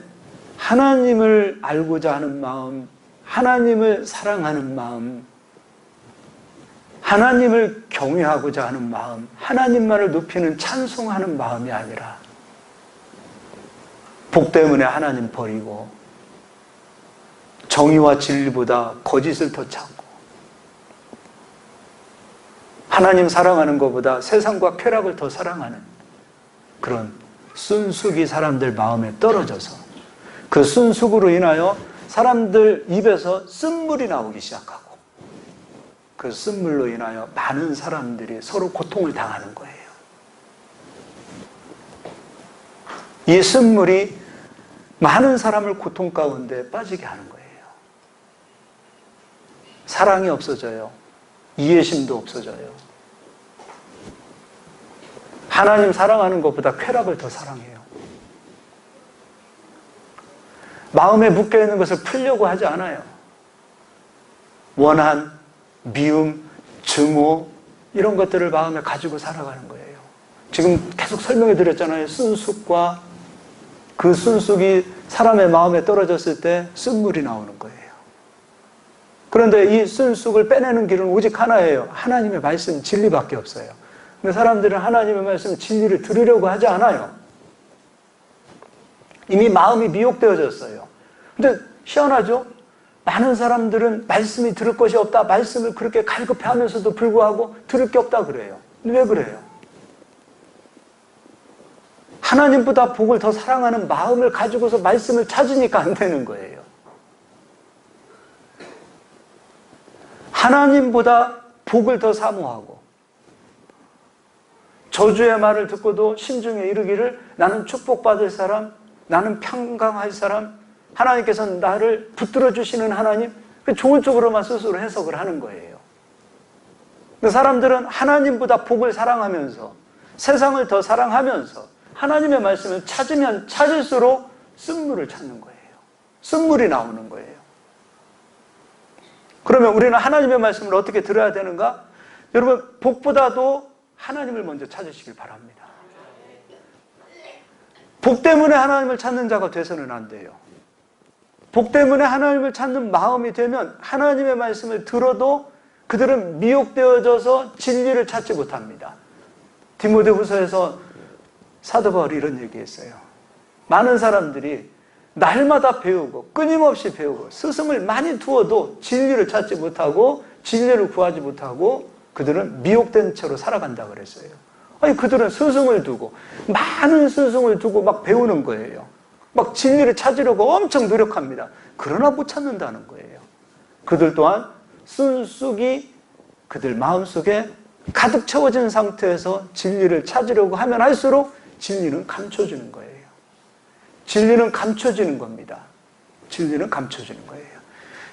하나님을 알고자 하는 마음, 하나님을 사랑하는 마음, 하나님을 경외하고자 하는 마음, 하나님만을 높이는 찬송하는 마음이 아니라 복 때문에 하나님 버리고 정의와 진리보다 거짓을 더 찾고 하나님 사랑하는 것보다 세상과 쾌락을 더 사랑하는 그런 순수기 사람들 마음에 떨어져서 그 순수구로 인하여 사람들 입에서 쓴물이 나오기 시작하고 그 쓴물로 인하여 많은 사람들이 서로 고통을 당하는 거예요. 이 쓴물이 많은 사람을 고통 가운데 빠지게 하는 거예요. 사랑이 없어져요. 이해심도 없어져요. 하나님 사랑하는 것보다 쾌락을 더 사랑해요. 마음에 묶여있는 것을 풀려고 하지 않아요. 원한, 미움, 증오 이런 것들을 마음에 가지고 살아가는 거예요. 지금 계속 설명해 드렸잖아요. 순숙과 그 순숙이 사람의 마음에 떨어졌을 때 쓴물이 나오는 거예요. 그런데 이 순숙을 빼내는 길은 오직 하나예요. 하나님의 말씀, 진리밖에 없어요. 근데 사람들은 하나님의 말씀, 진리를 들으려고 하지 않아요. 이미 마음이 미혹되어졌어요. 근데 희한하죠? 많은 사람들은 말씀이 들을 것이 없다, 말씀을 그렇게 갈급해 하면서도 불구하고 들을 게 없다 그래요. 근데 왜 그래요? 하나님보다 복을 더 사랑하는 마음을 가지고서 말씀을 찾으니까 안 되는 거예요. 하나님보다 복을 더 사모하고 저주의 말을 듣고도 심중에 이르기를 나는 축복받을 사람, 나는 평강할 사람, 하나님께서는 나를 붙들어 주시는 하나님, 좋은 쪽으로만 스스로 해석을 하는 거예요. 사람들은 하나님보다 복을 사랑하면서 세상을 더 사랑하면서 하나님의 말씀을 찾으면 찾을수록 쓴물을 찾는 거예요. 쓴물이 나오는 거예요. 그러면 우리는 하나님의 말씀을 어떻게 들어야 되는가? 여러분, 복보다도 하나님을 먼저 찾으시길 바랍니다. 복 때문에 하나님을 찾는 자가 돼서는 안 돼요. 복 때문에 하나님을 찾는 마음이 되면 하나님의 말씀을 들어도 그들은 미혹되어져서 진리를 찾지 못합니다. 디모데후서에서 사도 바울이 이런 얘기했어요. 많은 사람들이 날마다 배우고 끊임없이 배우고 스승을 많이 두어도 진리를 찾지 못하고 진리를 구하지 못하고 그들은 미혹된 채로 살아간다 그랬어요. 아니 그들은 스승을 두고 많은 스승을 두고 막 배우는 거예요. 막 진리를 찾으려고 엄청 노력합니다. 그러나 못 찾는다는 거예요. 그들 또한 순숙이 그들 마음속에 가득 채워진 상태에서 진리를 찾으려고 하면 할수록 진리는 감춰지는 거예요. 진리는 감춰지는 겁니다. 진리는 감춰지는 거예요.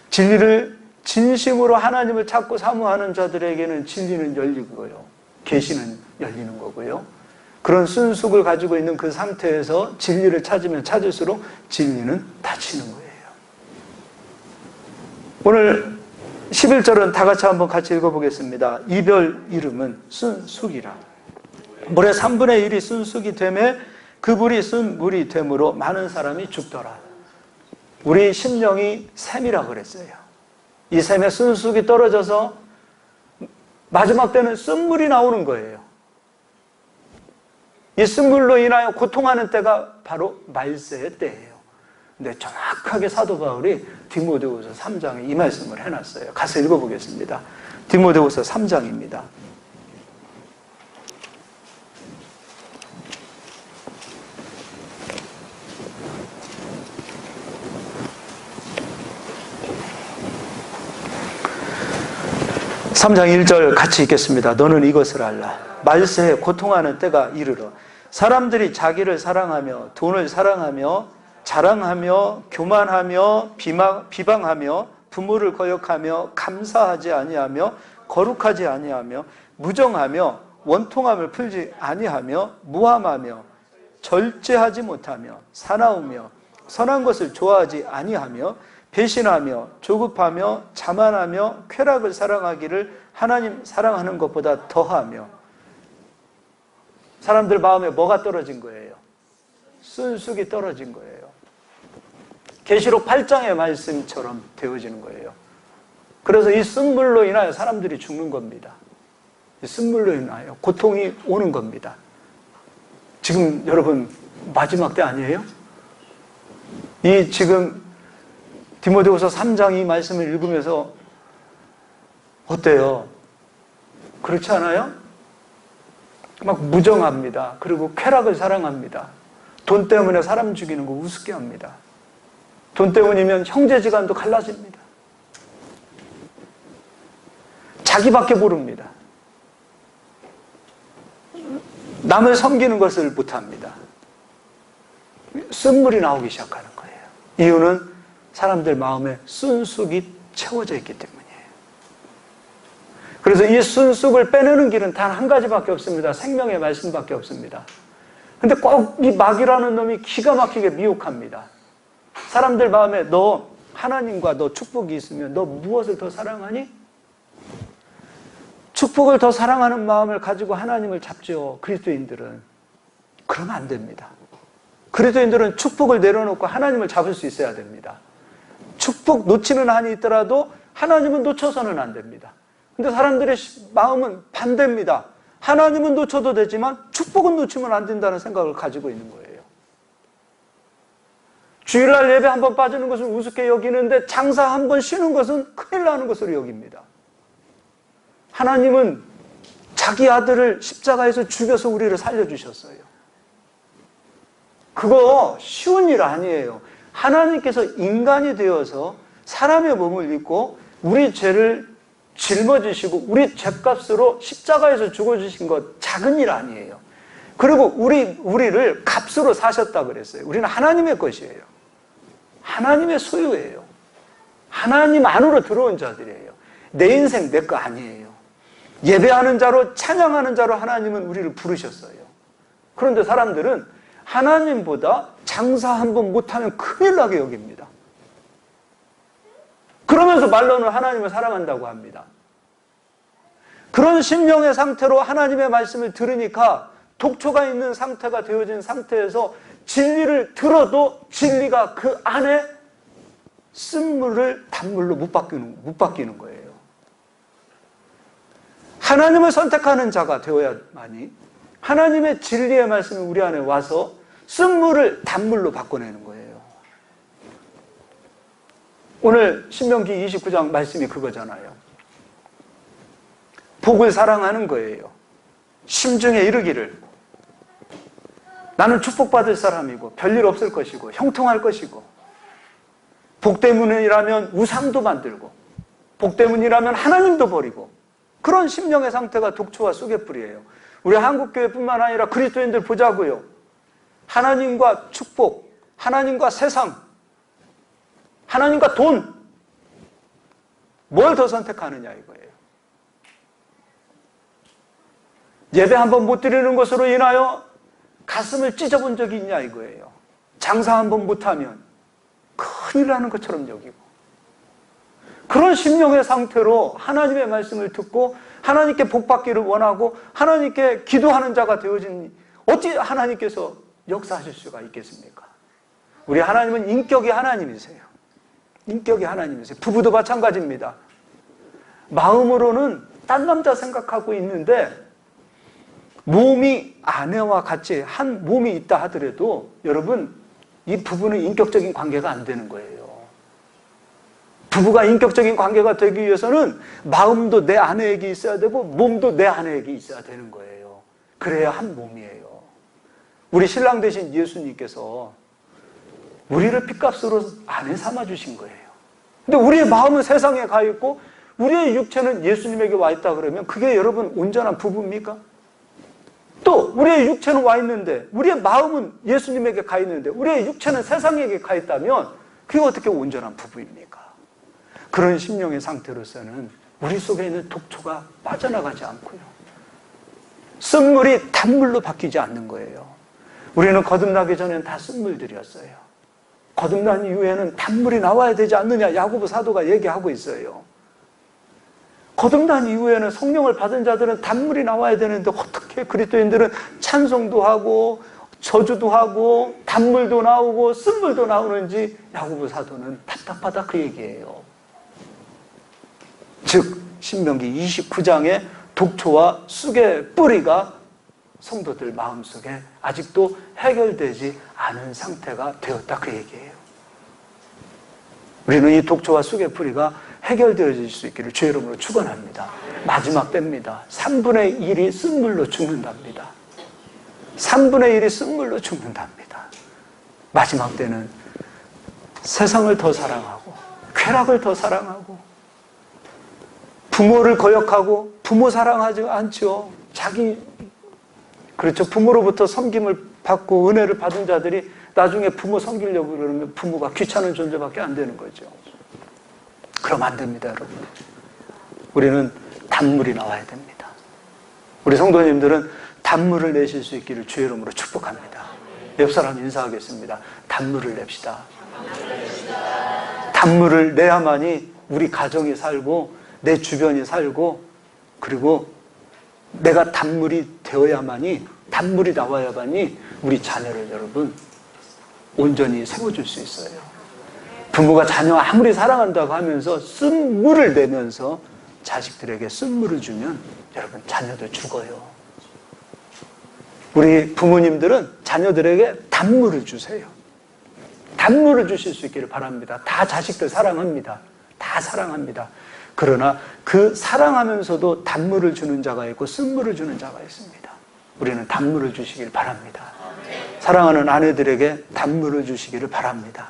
진리를 진심으로 하나님을 찾고 사모하는 자들에게는 진리는 열리고요. 계시는 열리는 거고요. 그런 순숙을 가지고 있는 그 상태에서 진리를 찾으면 찾을수록 진리는 닫히는 거예요. 오늘 11절은 다 같이 읽어보겠습니다. 이별 이름은 순숙이라. 물의 3분의 1이 순숙이 되매 그 물이 순물이 되므로 많은 사람이 죽더라. 우리 심령이 샘이라 그랬어요. 이 샘에 순숙이 떨어져서 마지막 때는 쓴물이 나오는 거예요. 이 쓴물로 인하여 고통하는 때가 바로 말세의 때예요. 근데 정확하게 사도 바울이 디모데후서 3장에 이 말씀을 해놨어요. 가서 읽어보겠습니다. 디모데후서 3장입니다. (3장 1절) 같이 읽겠습니다. 너는 이것을 알라. 말세에 고통하는 때가 이르러 사람들이 자기를 사랑하며 돈을 사랑하며 자랑하며 교만하며 비방하며 부모를 거역하며 감사하지 아니하며 거룩하지 아니하며 무정하며 원통함을 풀지 아니하며 무함하며 절제하지 못하며 사나우며 선한 것을 좋아하지 아니하며 배신하며 조급하며 자만하며 쾌락을 사랑하기를 하나님 사랑하는 것보다 더하며. 사람들 마음에 뭐가 떨어진 거예요? 순숙이 떨어진 거예요. 계시록 8장의 말씀처럼 되어지는 거예요. 그래서 이 쓴물로 인하여 사람들이 죽는 겁니다. 이 쓴물로 인하여 고통이 오는 겁니다. 지금 여러분 마지막 때 아니에요? 이 지금 디모데후서 3장 이 말씀을 읽으면서 어때요? 그렇지 않아요? 막 무정합니다. 그리고 쾌락을 사랑합니다. 돈 때문에 사람 죽이는 거 우습게 합니다. 돈 때문이면 형제지간도 갈라집니다. 자기밖에 모릅니다. 남을 섬기는 것을 못합니다. 쓴물이 나오기 시작하는 거예요. 이유는 사람들 마음에 순쑥이 채워져 있기 때문이에요. 그래서 이 순쑥을 빼내는 길은 단 한 가지밖에 없습니다. 생명의 말씀밖에 없습니다. 근데 꼭 이 마귀라는 놈이 기가 막히게 미혹합니다. 사람들 마음에 너 하나님과 너 축복이 있으면 너 무엇을 더 사랑하니? 축복을 더 사랑하는 마음을 가지고 하나님을 잡죠. 그리스도인들은. 그러면 안 됩니다. 그리스도인들은 축복을 내려놓고 하나님을 잡을 수 있어야 됩니다. 축복 놓치는 한이 있더라도 하나님은 놓쳐서는 안 됩니다. 근데 사람들의 마음은 반대입니다. 하나님은 놓쳐도 되지만 축복은 놓치면 안 된다는 생각을 가지고 있는 거예요. 주일날 예배 한 번 빠지는 것을 우습게 여기는데 장사 한 번 쉬는 것은 큰일 나는 것으로 여깁니다. 하나님은 자기 아들을 십자가에서 죽여서 우리를 살려주셨어요. 그거 쉬운 일 아니에요. 하나님께서 인간이 되어서 사람의 몸을 입고 우리 죄를 짊어지시고 우리 죄값으로 십자가에서 죽어주신 것 작은 일 아니에요. 그리고 우리를 값으로 사셨다 그랬어요. 우리는 하나님의 것이에요. 하나님의 소유예요. 하나님 안으로 들어온 자들이에요. 내 인생 내 거 아니에요. 예배하는 자로 찬양하는 자로 하나님은 우리를 부르셨어요. 그런데 사람들은 하나님보다 장사 한번 못하면 큰일 나게 여깁니다. 그러면서 말로는 하나님을 사랑한다고 합니다. 그런 심령의 상태로 하나님의 말씀을 들으니까 독초가 있는 상태가 되어진 상태에서 진리를 들어도 진리가 그 안에 쓴물을 단물로 못 바뀌는 거예요. 하나님을 선택하는 자가 되어야만이 하나님의 진리의 말씀이 우리 안에 와서 쓴물을 단물로 바꿔내는 거예요. 오늘 신명기 29장 말씀이 그거잖아요. 복을 사랑하는 거예요. 심중에 이르기를 나는 축복받을 사람이고 별일 없을 것이고 형통할 것이고 복 때문이라면 우상도 만들고 복 때문이라면 하나님도 버리고 그런 심령의 상태가 독초와 쑥의 뿌리예요. 우리 한국교회뿐만 아니라 그리스도인들 보자고요. 하나님과 축복, 하나님과 세상, 하나님과 돈, 뭘 더 선택하느냐 이거예요. 예배 한번 못 드리는 것으로 인하여 가슴을 찢어본 적이 있냐 이거예요. 장사 한번 못하면 큰일 나는 것처럼 여기고 그런 심령의 상태로 하나님의 말씀을 듣고 하나님께 복받기를 원하고 하나님께 기도하는 자가 되어진 어찌 하나님께서 역사하실 수가 있겠습니까? 우리 하나님은 인격이 하나님이세요. 인격이 하나님이세요. 부부도 마찬가지입니다. 마음으로는 딴 남자 생각하고 있는데 몸이 아내와 같이 한 몸이 있다 하더라도 여러분 이 부부는 인격적인 관계가 안 되는 거예요. 부부가 인격적인 관계가 되기 위해서는 마음도 내 아내에게 있어야 되고 몸도 내 아내에게 있어야 되는 거예요. 그래야 한 몸이에요. 우리 신랑 되신 예수님께서 우리를 핏값으로 아내 삼아주신 거예요. 근데 우리의 마음은 세상에 가 있고 우리의 육체는 예수님에게 와 있다 그러면 그게 여러분 온전한 부부입니까? 또 우리의 육체는 와 있는데 우리의 마음은 예수님에게 가 있는데 우리의 육체는 세상에게 가 있다면 그게 어떻게 온전한 부부입니까? 그런 심령의 상태로서는 우리 속에 있는 독초가 빠져나가지 않고요. 쓴물이 단물로 바뀌지 않는 거예요. 우리는 거듭나기 전에는 다 쓴물들이었어요. 거듭난 이후에는 단물이 나와야 되지 않느냐 야고보 사도가 얘기하고 있어요. 거듭난 이후에는 성령을 받은 자들은 단물이 나와야 되는데 어떻게 그리스도인들은 찬송도 하고 저주도 하고 단물도 나오고 쓴물도 나오는지 야고보 사도는 답답하다 그 얘기예요. 즉 신명기 29장의 독초와 쑥의 뿌리가 성도들 마음속에 아직도 해결되지 않은 상태가 되었다 그 얘기예요. 우리는 이 독초와 쑥의 뿌리가 해결되어질 수 있기를 주의 이름으로 축원합니다. 마지막 때입니다. 3분의 1이 쓴물로 죽는답니다. 3분의 1이 쓴물로 죽는답니다. 마지막 때는 세상을 더 사랑하고 쾌락을 더 사랑하고 부모를 거역하고 부모 사랑하지 않죠. 그렇죠. 부모로부터 섬김을 받고 은혜를 받은 자들이 나중에 부모 섬기려고 그러면 부모가 귀찮은 존재밖에 안 되는 거죠. 그러면 안 됩니다, 여러분. 우리는 단물이 나와야 됩니다. 우리 성도님들은 단물을 내실 수 있기를 주의 이름으로 축복합니다. 옆 사람 인사하겠습니다. 단물을 냅시다. 단물을 내야만이 우리 가정이 살고 내 주변이 살고 그리고 내가 단물이 되어야만이 단물이 나와야만이 우리 자녀를 여러분 온전히 세워줄 수 있어요. 부모가 자녀 아무리 사랑한다고 하면서 쓴물을 내면서 자식들에게 쓴물을 주면 여러분 자녀도 죽어요. 우리 부모님들은 자녀들에게 단물을 주세요. 단물을 주실 수 있기를 바랍니다. 다 자식들 사랑합니다. 다 사랑합니다. 그러나 그 사랑하면서도 단물을 주는 자가 있고 쓴물을 주는 자가 있습니다. 우리는 단물을 주시길 바랍니다. 사랑하는 아내들에게 단물을 주시기를 바랍니다.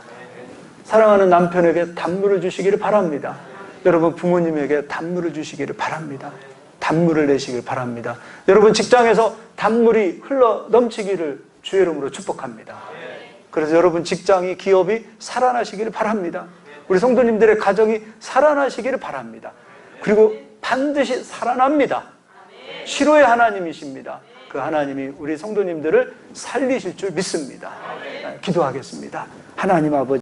사랑하는 남편에게 단물을 주시기를 바랍니다. 여러분 부모님에게 단물을 주시기를 바랍니다. 단물을 내시길 바랍니다. 여러분 직장에서 단물이 흘러 넘치기를 주의 이름으로 축복합니다. 그래서 여러분 직장이 기업이 살아나시기를 바랍니다. 우리 성도님들의 가정이 살아나시기를 바랍니다. 그리고 반드시 살아납니다. 시로의 하나님이십니다. 그 하나님이 우리 성도님들을 살리실 줄 믿습니다. 기도하겠습니다. 하나님 아버지